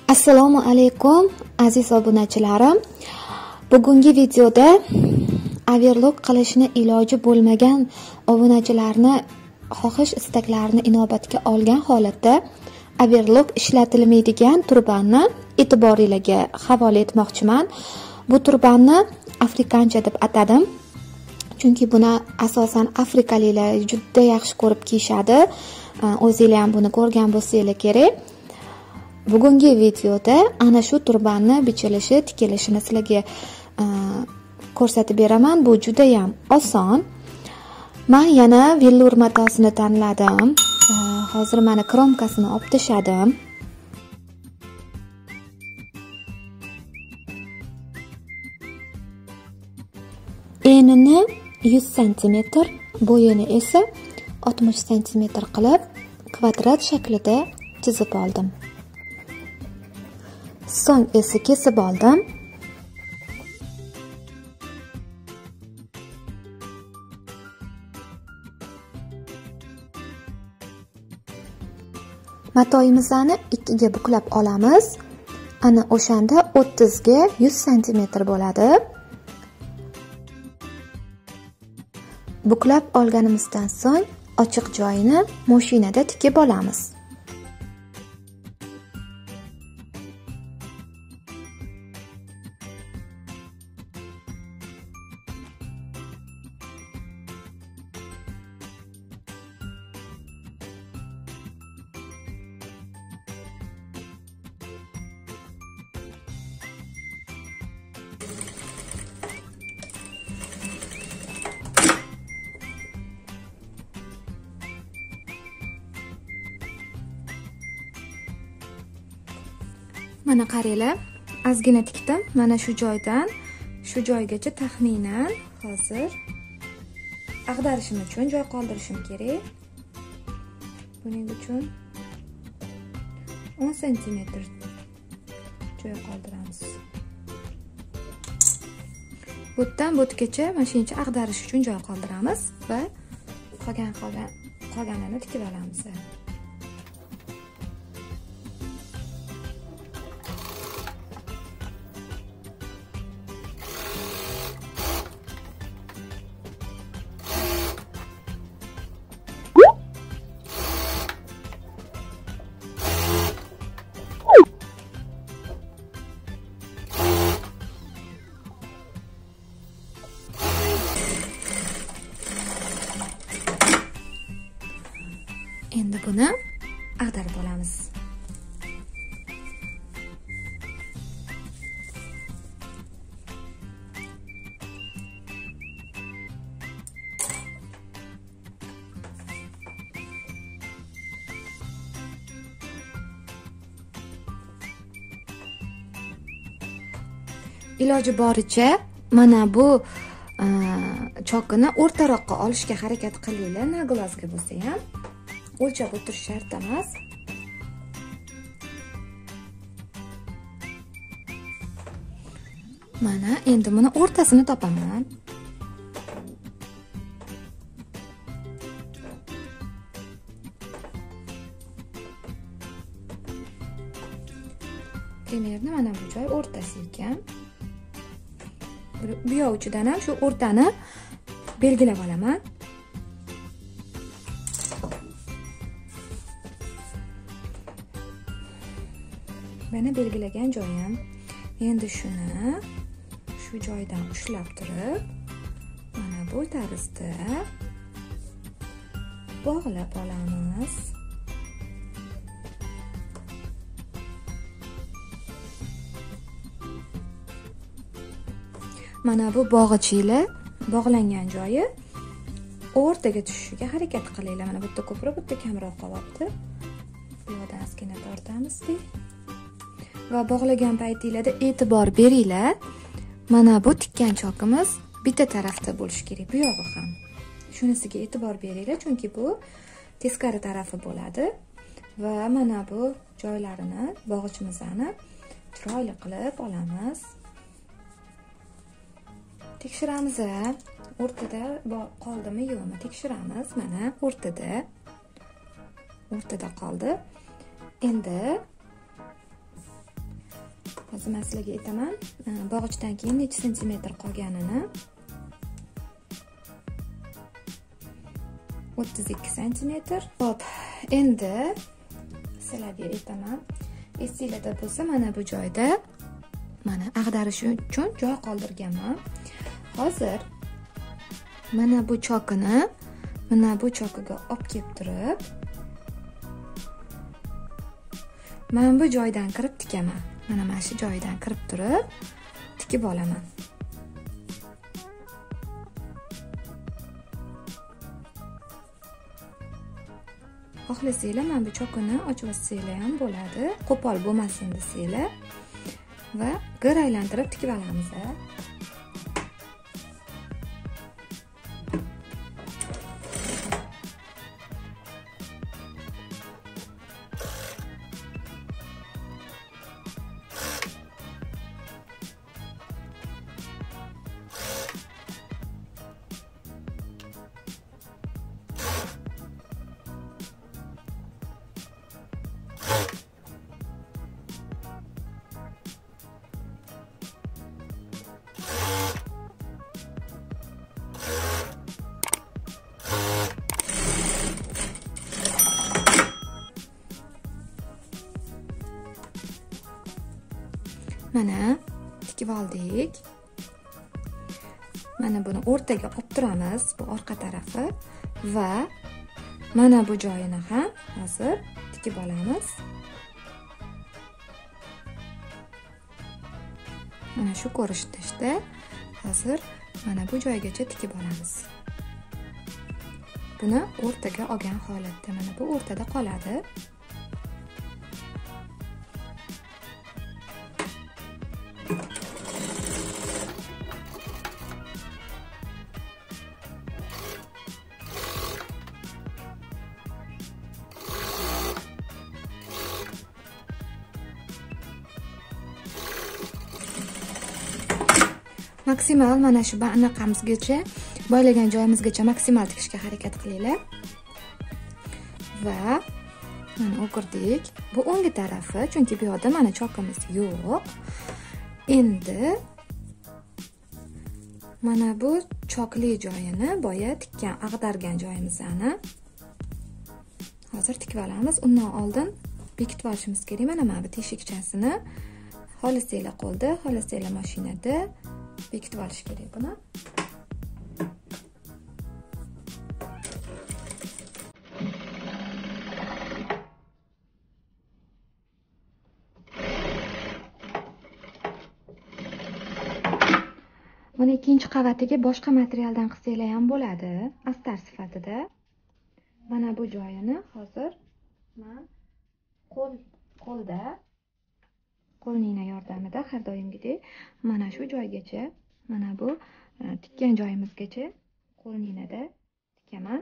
Assalomu alaykum aziz obunachilarim. Bugungi videoda overlock qilishni iloji bo'lmagan obunachilarni xohish istaklarini inobatga olgan holatda overlock ishlatilmaydigan turbanni e'tiboringizga havola etmoqchiman. Bu turbanni afrikancha deb atadim. Chunki buni asosan afrikaliklar juda yaxshi ko'rib kiyishadi. O'zingizlar ham buni ko'rgan bo'lsangiz kerak. Bugungi videoda ana shu turbanni bichilishi, tikilishini sizlarga ko'rsatib beraman. Bu juda ham oson. Men yana vellur matosini tanladim. Hozir mana kromkasini olib tashladim. Enini 100 cm, bo'yini esa 60 cm qilib kvadrat shaklida chizib oldim. So'ng esa kesib oldim. Matoyimizni ikkiga buklab olamiz. Ana o'shanda 30 ga 100 cm bo'ladi. Buklab olganimizdan so'ng ochiq joyini mashinada tikib olamiz. Mana qaranglar, ozgina tikdim. Mana shu joydan shu joygacha taxminan hozir ag'darishim uchun joy qoldirishim kerak. Buning uchun 10 cm joy qoldiramiz. Butdan butgacha mana shuncha ag'darish uchun joy qoldiramiz va qolganini tikib olamiz. Endi buni ag'darib olamiz. Iloji boricha mana bu chokini o'rtaroqqa olishga harakat qilinglar. Naglazga bo'lsa ham o'lchab o'tirish shart emas. Mana endi buni o'rtasini topaman. Primerni mana bu joy o'rtasi ekan. Bu yoq uchidan ham shu o'rtani belgilab olaman. Mana belgilagan joyim. Endi shuni shu joydan ushlab turib, mana bu tarzda bog'lab olamiz. Mana bu bog'ichlar bog'langan joyi o'rtaga tushishiga harakat qilinglar. Mana bu yerda ko'proq, bu yerda kamroq qolyapti. Bu yerdan ozgina tortamizdik. Va bog'lagan paytingizda e'tibor beringlar. Mana bu tikkan chokimiz bitta tarafda bo'lishi kerak, bu yog'i ham. Shunisiga e'tibor beringlar, chunki bu teskari tarafi bo'ladi va mana bu joylarini bog'ichimizni chiroyli qilib olamiz. Tekshiramiz, o'rtada qoldimi yo'qmi tekshiramiz. Mana o'rtada qoldi. Endi Birinchisi men sizlarga aytaman, bog'ichdan keyin necha santimetr qolganini. 32 santimetr. Xo'p, endi sizlarga aytaman. Esingizda bo'lsa, mana bu joyda mana ag'darish uchun joy qoldirganman. Hozir mana bu chokini mana bu chokiga olib kelib turib, mana bu joydan kirib tikaman. Mana shu joydan kirib turib, tikib olaman. Xohlasanglar mana bu chokini ochib olsanglar ham bo'ladi. Qo'pol bo'lmasin desanglar va g'ir aylantirib tikib olamiz. Mana tikib oldik. Mana buni o'rtaga olib turamiz, bu orqa tarafi va mana bu joyini ham hozir tikib olamiz. Mana shu ko'rinishda hozir mana bu joygacha tikib olamiz. Buni o'rtaga olgan holatda mana bu o'rtada qoladi. Maksimal mana shu anaqamizgacha, boylagan joyimizgacha maksimal tikishga harakat qilinglar. Va mana o'girdik. Bu o'ngi tarafi, chunki bu yerda mana chokimiz yo'q. Endi mana bu chokli joyini, boya tikkan, ag'dargan joyimizni hozir tikib olamiz. Undan oldin bekitib olishimiz kerak. Mana bu teshikchasini xohlasanglar qo'lda, xohlasanglar mashinada bekitib olish kerak buni. Buni ikkinchi qavatiga boshqa materialdan qilsanglar ham bo'ladi, astar sifatida. Mana bu joyini hozir men qo'lda qo'lnina yordamida har doimgidek mana shu joygacha, mana bu tikkan joyimizgacha qo'lninada tikaman.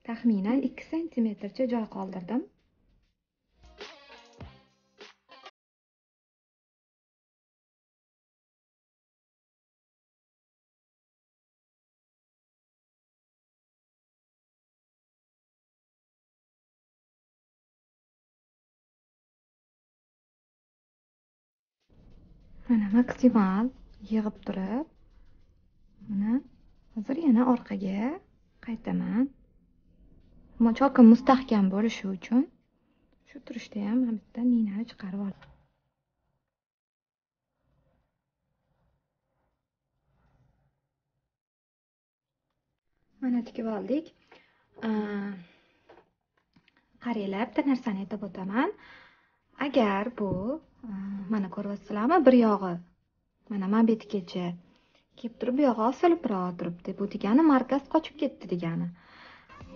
Taxminan 2 santimetrcha joy qoldirdim. Mana maksimal yig'ib turib, mana hozir yana orqaga qaytaman. Ammo chokim mustahkam bo'lishi uchun shu turishda ham bitta ninani chiqarib olaman. Mana tikib oldik. Qaranglar, bitta narsani aytib o'taman. Agar bu mana ko'ryapsizlarmi, bir yog'i mana betgacha kelib turib, bu yog'i osilibroq turibdi. Bu degani markaz qochib ketdi degani.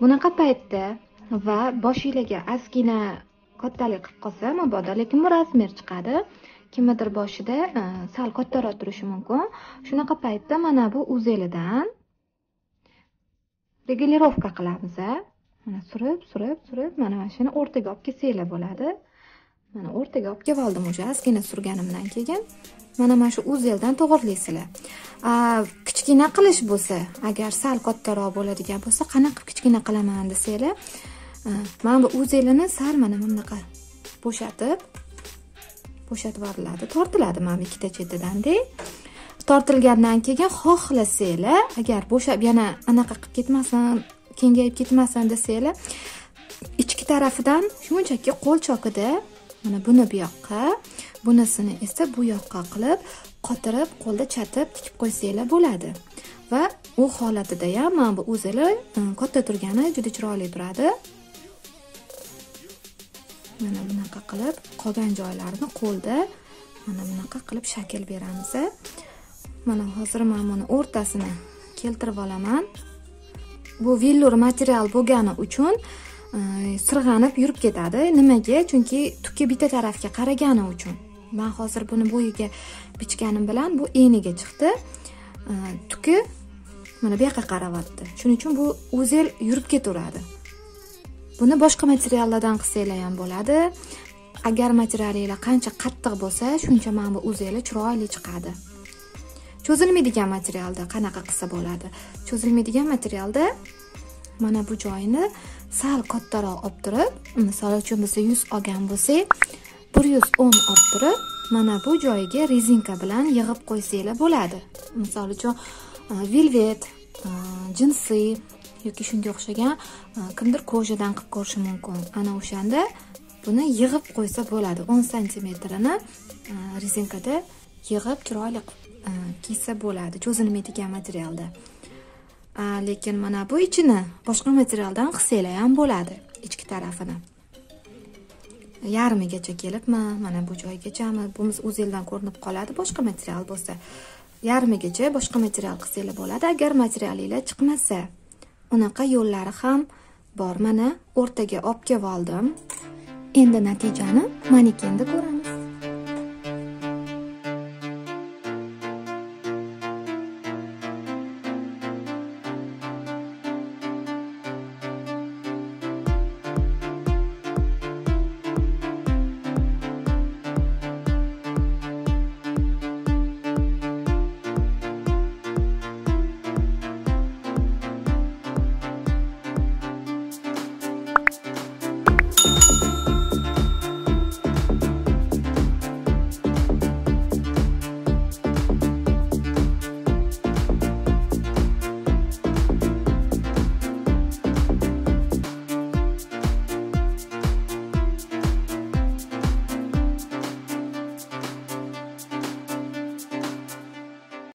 Bunaqa paytda va boshingizga ozgina kattalik qilib qolsa, mabodo, lekin bu razmer chiqadi. Kimdir boshida sal kattaroq turishi mumkin. Shunaqa paytda mana bu uzelidan regulirovka qilamiz. Mana surib, mana shuni o'rtaga olib kelsanglar bo'ladi. Mana o'rtaga olib kelib oldim, o'sha ozgina surganimdan keyin mana shu uzeldan to'g'irlaysizlar. Kichkina qilish bo'lsa, agar sal kattaroq bo'ladigan bo'lsa, qanaqa kichkina qilaman desanglar, mana bu uzelini sal mana bunaqa bo'shatib, bo'shatib yuboriladi, tortiladi mana bu ikkita chetidan-da. Tortilgandan keyin xohlasanglar, agar bo'shab yana anaqa qilib ketmasin, kengayib ketmasin desanglar, ichki tarafidan shunchaki qo'l chokida mana buni bu yoqqa, bunisini esa bu yoqqa qilib qotirib, qo'lda chatib tikib qo'ysanglar bo'ladi. Va u holatida ham mana bu o'zilar katta turgani juda chiroyli turadi. Mana bunaqa qilib qolgan joylarini qo'lda mana bunaqa qilib shakl beramiz. Mana hozir men buni o'rtasini keltirib olaman. Bu vellur material bo'lgani uchun sirg'anib yurib ketadi. Nimaga? Chunki tuki bitta tarafga qaragani uchun. Men hozir buni bo'yiga bichganim bilan bu eniga chiqdi. Tuki mana bu yoqqa qarayapti. Shuning uchun bu o'zel yurib ketaveradi. Buni boshqa materiallardan qilsanglar ham bo'ladi. Agar materialingiz qancha qattiq bo'lsa, shuncha mana bu o'zeli chiroyli chiqadi. Cho'zilmaydigan materialda qanaqa qilsa bo'ladi? Cho'zilmaydigan materialda mana bu joyini sal kattaroq olib turib, misol uchun biz 100 olgan bo'lsak, 110 olib turib, mana bu joyiga rezinka bilan yig'ib qo'ysanglar bo'ladi. Misol uchun velvet, jinsi yoki shunga o'xshagan kimdir ko'jadan qilib ko'rishi mumkin. Ana o'shanda buni yig'ib qo'ysa bo'ladi. 10 sm ni rezinkada yig'ib chiroyli kiysa bo'ladi, cho'zilmaydigan materialda. Lekin mana bu ichini boshqa materialdan qilsanglar ham bo'ladi, ichki tarafini. Yarmigacha kelibmi, mana bu joygacha-mi, bumuz o'zeldan ko'rinib qoladi, boshqa material bo'lsa. Yarmigacha boshqa material qilsanglar bo'ladi, agar materialingiz chiqmasa. Unaqa yo'llari ham bor. Mana o'rtaga olib kelib oldim. Endi natijani manekenda ko'ramiz.